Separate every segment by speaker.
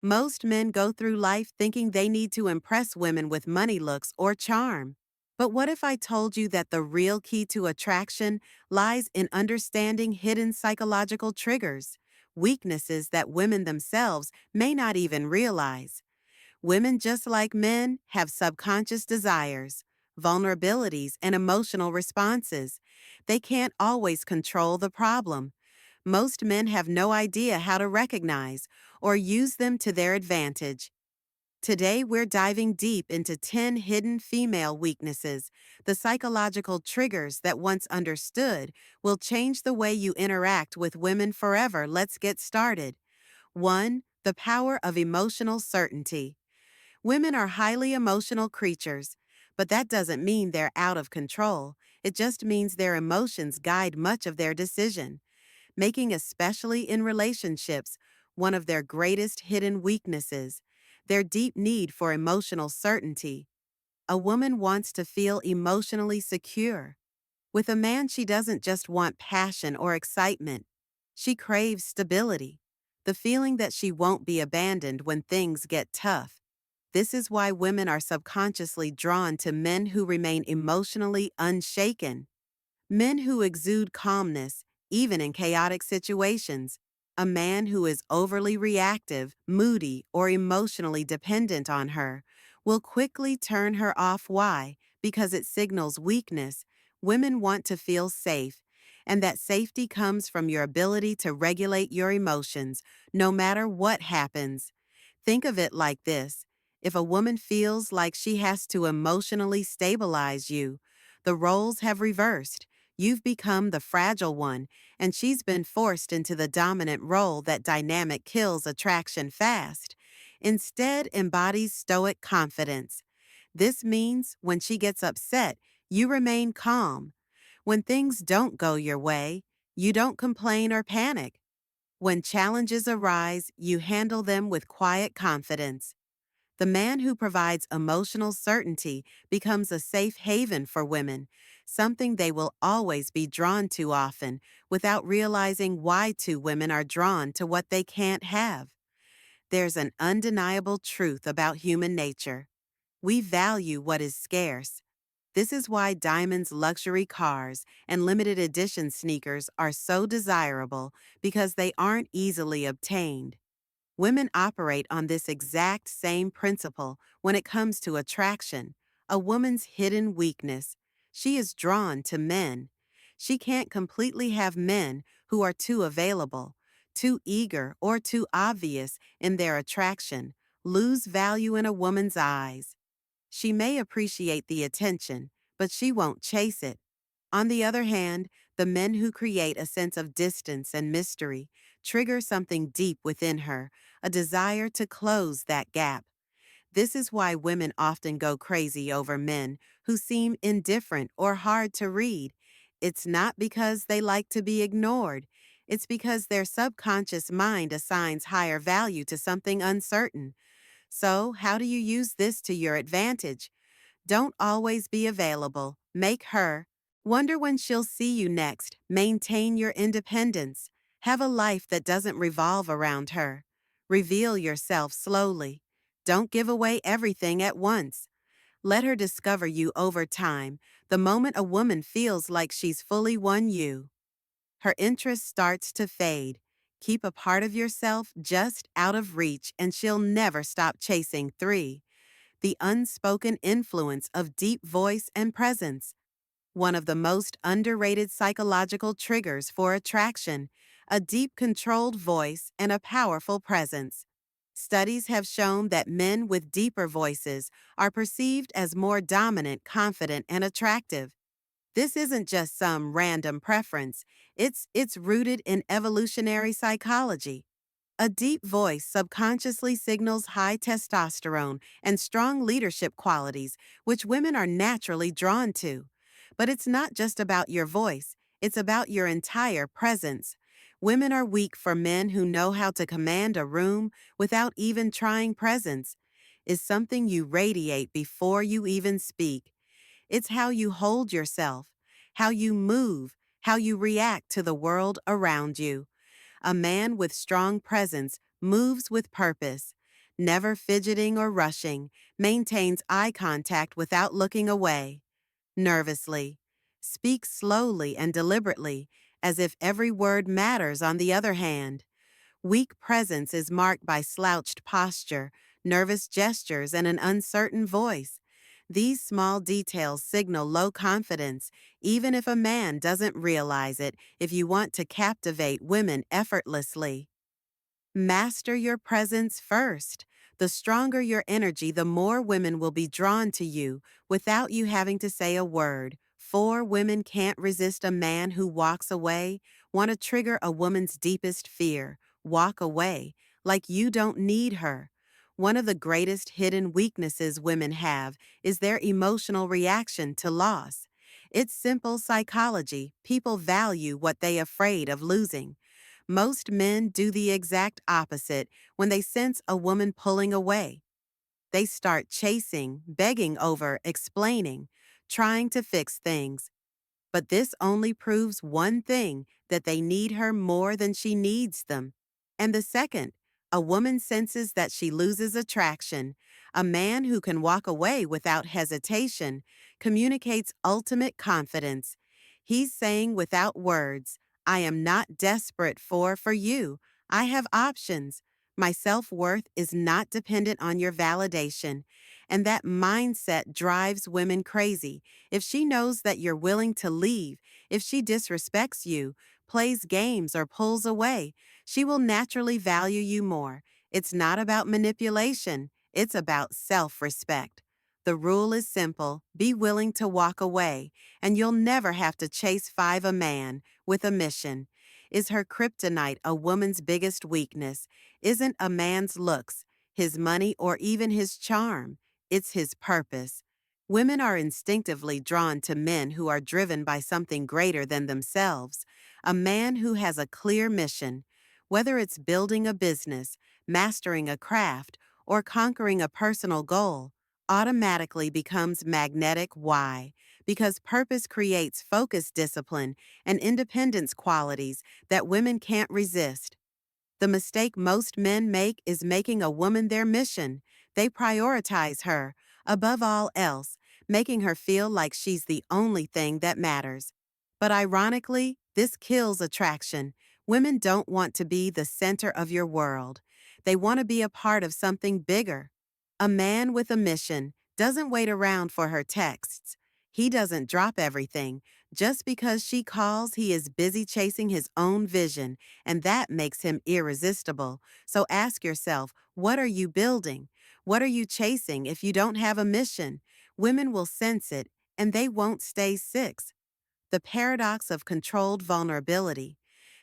Speaker 1: Most men go through life thinking they need to impress women with money looks or charm. But what if I told you that the real key to attraction lies in understanding hidden psychological triggers, weaknesses that women themselves may not even realize? Women, just like men, have subconscious desires, vulnerabilities, and emotional responses. They can't always control the problem. Most men have no idea how to recognize or use them to their advantage. Today, we're diving deep into 10 hidden female weaknesses, the psychological triggers that, once understood, will change the way you interact with women forever. Let's get started. 1. The power of emotional certainty. Women are highly emotional creatures, but that doesn't mean they're out of control. It just means their emotions guide much of their decision, making, especially in relationships, one of their greatest hidden weaknesses, their deep need for emotional certainty. A woman wants to feel emotionally secure. With a man, she doesn't just want passion or excitement. She craves stability, the feeling that she won't be abandoned when things get tough. This is why women are subconsciously drawn to men who remain emotionally unshaken. Men who exude calmness, even in chaotic situations. A man who is overly reactive, moody, or emotionally dependent on her will quickly turn her off. Why? Because it signals weakness. Women want to feel safe, and that safety comes from your ability to regulate your emotions, no matter what happens. Think of it like this. If a woman feels like she has to emotionally stabilize you, the roles have reversed. You've become the fragile one, and she's been forced into the dominant role. That dynamic kills attraction fast. Instead, embodies stoic confidence. This means when she gets upset, you remain calm. When things don't go your way, you don't complain or panic. When challenges arise, you handle them with quiet confidence. The man who provides emotional certainty becomes a safe haven for women, something they will always be drawn to often, without realizing why. Two women are drawn to what they can't have. There's an undeniable truth about human nature. We value what is scarce. This is why diamonds, luxury cars, and limited edition sneakers are so desirable, because they aren't easily obtained. Women operate on this exact same principle when it comes to attraction, a woman's hidden weakness. She is drawn to men. She can't completely have men who are too available, too eager, or too obvious in their attraction, lose value in a woman's eyes. She may appreciate the attention, but she won't chase it. On the other hand, the men who create a sense of distance and mystery trigger something deep within her, a desire to close that gap. This is why women often go crazy over men who seem indifferent or hard to read. It's not because they like to be ignored. It's because their subconscious mind assigns higher value to something uncertain. So, how do you use this to your advantage? Don't always be available. Make her. Wonder when she'll see you next. Maintain your independence. Have a life that doesn't revolve around her. Reveal yourself slowly. Don't give away everything at once. Let her discover you over time, the moment a woman feels like she's fully won you. Her interest starts to fade. Keep a part of yourself just out of reach, and she'll never stop chasing. 3. The unspoken influence of deep voice and presence. One of the most underrated psychological triggers for attraction, a deep, controlled voice and a powerful presence. Studies have shown that men with deeper voices are perceived as more dominant, confident, and attractive. This isn't just some random preference, it's rooted in evolutionary psychology. A deep voice subconsciously signals high testosterone and strong leadership qualities, which women are naturally drawn to. But it's not just about your voice, it's about your entire presence. Women are weak for men who know how to command a room without even trying. Presence is something you radiate before you even speak. It's how you hold yourself, how you move, how you react to the world around you. A man with strong presence moves with purpose. never fidgeting or rushing, maintains eye contact without looking away. Nervously, speaks slowly and deliberately, as if every word matters on the other hand. Weak presence is marked by slouched posture, nervous gestures, and an uncertain voice. These small details signal low confidence, even if a man doesn't realize it, if you want to captivate women effortlessly. Master your presence first. The stronger your energy, the more women will be drawn to you without you having to say a word. 4 women can't resist a man who walks away. Want to trigger a woman's deepest fear. Walk away, like you don't need her. One of the greatest hidden weaknesses women have is their emotional reaction to loss. It's simple psychology. People value what they afraid of losing. Most men do the exact opposite when they sense a woman pulling away. They start chasing, begging over, explaining, trying to fix things. But this only proves one thing, that they need her more than she needs them. And the second, a woman senses that she loses attraction. A man who can walk away without hesitation communicates ultimate confidence. He's saying without words, I am not desperate for you. I have options. My self-worth is not dependent on your validation. And that mindset drives women crazy. If she knows that you're willing to leave, if she disrespects you, plays games, or pulls away, she will naturally value you more. It's not about manipulation, it's about self-respect. The rule is simple: be willing to walk away, and you'll never have to chase 5 a man with a mission. Is her kryptonite a woman's biggest weakness? Isn't a man's looks, his money, or even his charm? It's his purpose. Women are instinctively drawn to men who are driven by something greater than themselves. A man who has a clear mission, whether it's building a business, mastering a craft, or conquering a personal goal, automatically becomes magnetic. Why? Because purpose creates focus, discipline, and independence, qualities that women can't resist. The mistake most men make is making a woman their mission. They prioritize her above all else, making her feel like she's the only thing that matters. But ironically, this kills attraction. Women don't want to be the center of your world. They want to be a part of something bigger. A man with a mission doesn't wait around for her texts. He doesn't drop everything. Just because she calls, he is busy chasing his own vision, and that makes him irresistible. So ask yourself, what are you building? What are you chasing? If you don't have a mission, women will sense it, and they won't stay 6. The paradox of controlled vulnerability.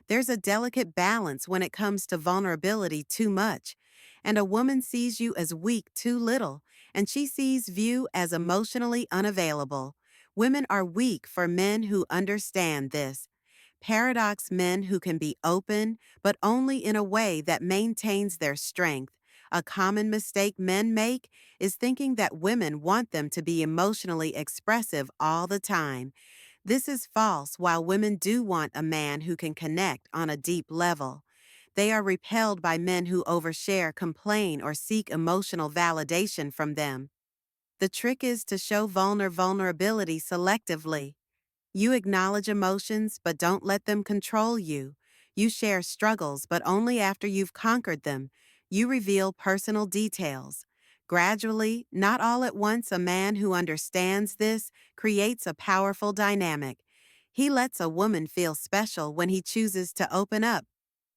Speaker 1: There's a delicate balance when it comes to vulnerability too much, and a woman sees you as weak too little, and she sees you as emotionally unavailable. Women are weak for men who understand this. Paradox: men who can be open, but only in a way that maintains their strength. A common mistake men make is thinking that women want them to be emotionally expressive all the time. This is false. While women do want a man who can connect on a deep level, they are repelled by men who overshare, complain, or seek emotional validation from them. The trick is to show vulnerability selectively. You acknowledge emotions, but don't let them control you. You share struggles, but only after you've conquered them. You reveal personal details. Gradually, not all at once, a man who understands this creates a powerful dynamic. He lets a woman feel special when he chooses to open up,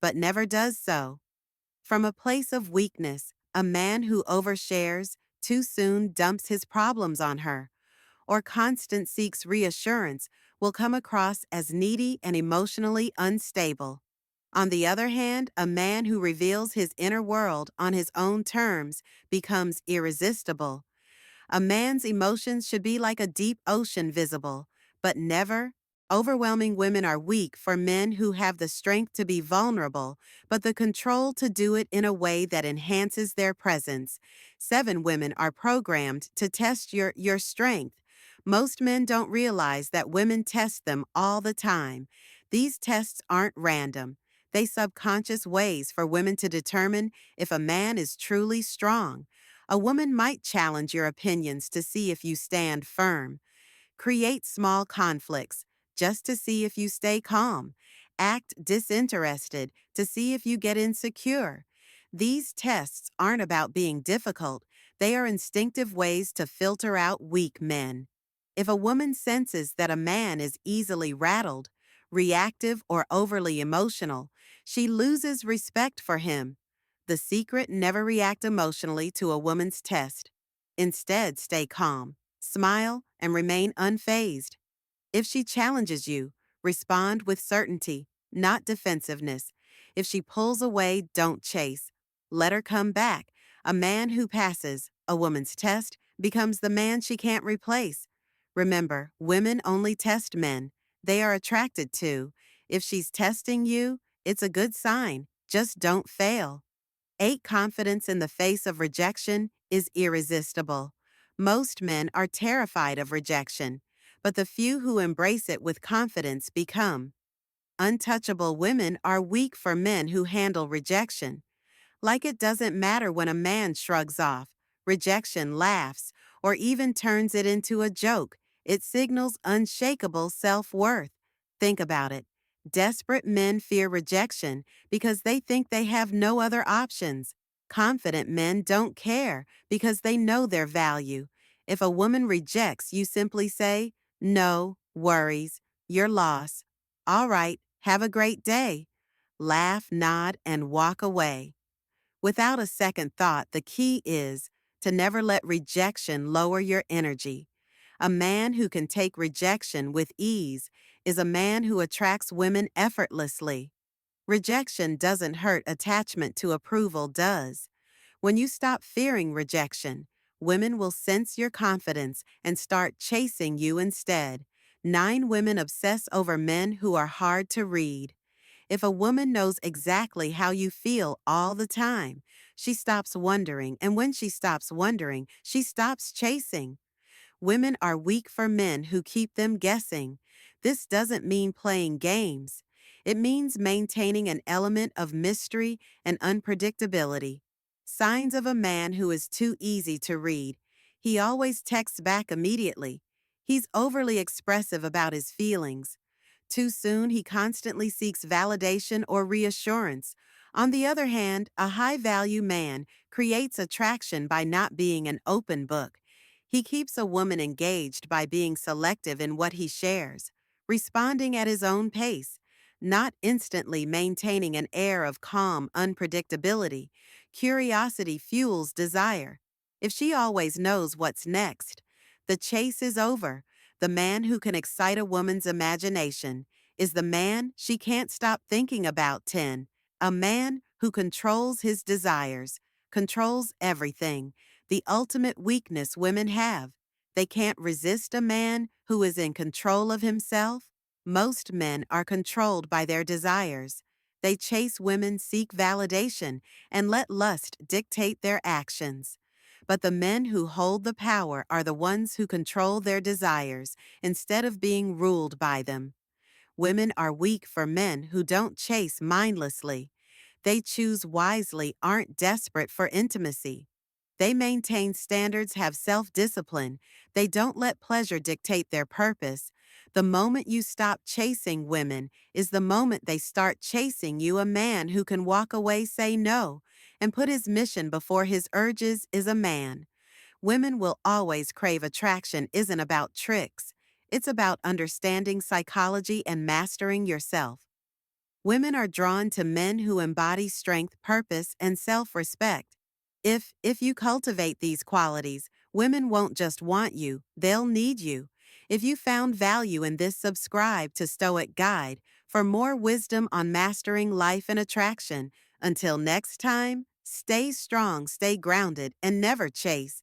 Speaker 1: but never does so from a place of weakness. A man who overshares too soon dumps his problems on her, or constant seeks reassurance, will come across as needy and emotionally unstable. On the other hand, a man who reveals his inner world on his own terms becomes irresistible. A man's emotions should be like a deep ocean, visible, but never. Overwhelming women are weak for men who have the strength to be vulnerable, but the control to do it in a way that enhances their presence. 7 women are programmed to test your strength. Most men don't realize that women test them all the time. These tests aren't random. They subconscious ways for women to determine if a man is truly strong. A woman might challenge your opinions to see if you stand firm. Create small conflicts just to see if you stay calm. Act disinterested to see if you get insecure. These tests aren't about being difficult, they are instinctive ways to filter out weak men. If a woman senses that a man is easily rattled, reactive, or overly emotional, she loses respect for him. The secret: never react emotionally to a woman's test. Instead, stay calm. Smile and remain unfazed. If she challenges you, respond with certainty, not defensiveness. If she pulls away, don't chase. Let her come back. A man who passes a woman's test becomes the man she can't replace. Remember, women only test men they are attracted to. If she's testing you, it's a good sign. Just don't fail. 8. Confidence in the face of rejection is irresistible. Most men are terrified of rejection, but the few who embrace it with confidence become untouchable. Women are weak for men who handle rejection. Like it doesn't matter when a man shrugs off, rejection, laughs, or even turns it into a joke. It signals unshakable self-worth. Think about it. Desperate men fear rejection because they think they have no other options. Confident men don't care because they know their value. If a woman rejects, you simply say, "No worries, your loss. All right, have a great day." Laugh, nod, and walk away. Without a second thought, the key is to never let rejection lower your energy. A man who can take rejection with ease is a man who attracts women effortlessly. Rejection doesn't hurt, attachment to approval does. When you stop fearing rejection, women will sense your confidence and start chasing you instead. 9. Women obsess over men who are hard to read. If a woman knows exactly how you feel all the time, she stops wondering, and when she stops wondering, she stops chasing. Women are weak for men who keep them guessing. This doesn't mean playing games. It means maintaining an element of mystery and unpredictability. Signs of a man who is too easy to read. He always texts back immediately. He's overly expressive about his feelings. Too soon, he constantly seeks validation or reassurance. On the other hand, a high-value man creates attraction by not being an open book. He keeps a woman engaged by being selective in what he shares, responding at his own pace, not instantly, maintaining an air of calm unpredictability. Curiosity fuels desire. If she always knows what's next, the chase is over. The man who can excite a woman's imagination is the man she can't stop thinking about. 10. A man who controls his desires, controls everything. The ultimate weakness women have. They can't resist a man who is in control of himself. Most men are controlled by their desires. They chase women, seek validation, and let lust dictate their actions. But the men who hold the power are the ones who control their desires instead of being ruled by them. Women are weak for men who don't chase mindlessly. They choose wisely, aren't desperate for intimacy. They maintain standards, have self-discipline. They don't let pleasure dictate their purpose. The moment you stop chasing women is the moment they start chasing you. A man who can walk away, say no, and put his mission before his urges is a man. Women will always crave attraction isn't about tricks. It's about understanding psychology and mastering yourself. Women are drawn to men who embody strength, purpose, and self-respect. If you cultivate these qualities, women won't just want you, they'll need you. If you found value in this, subscribe to Stoic Guide for more wisdom on mastering life and attraction. Until next time, stay strong, stay grounded, and never chase.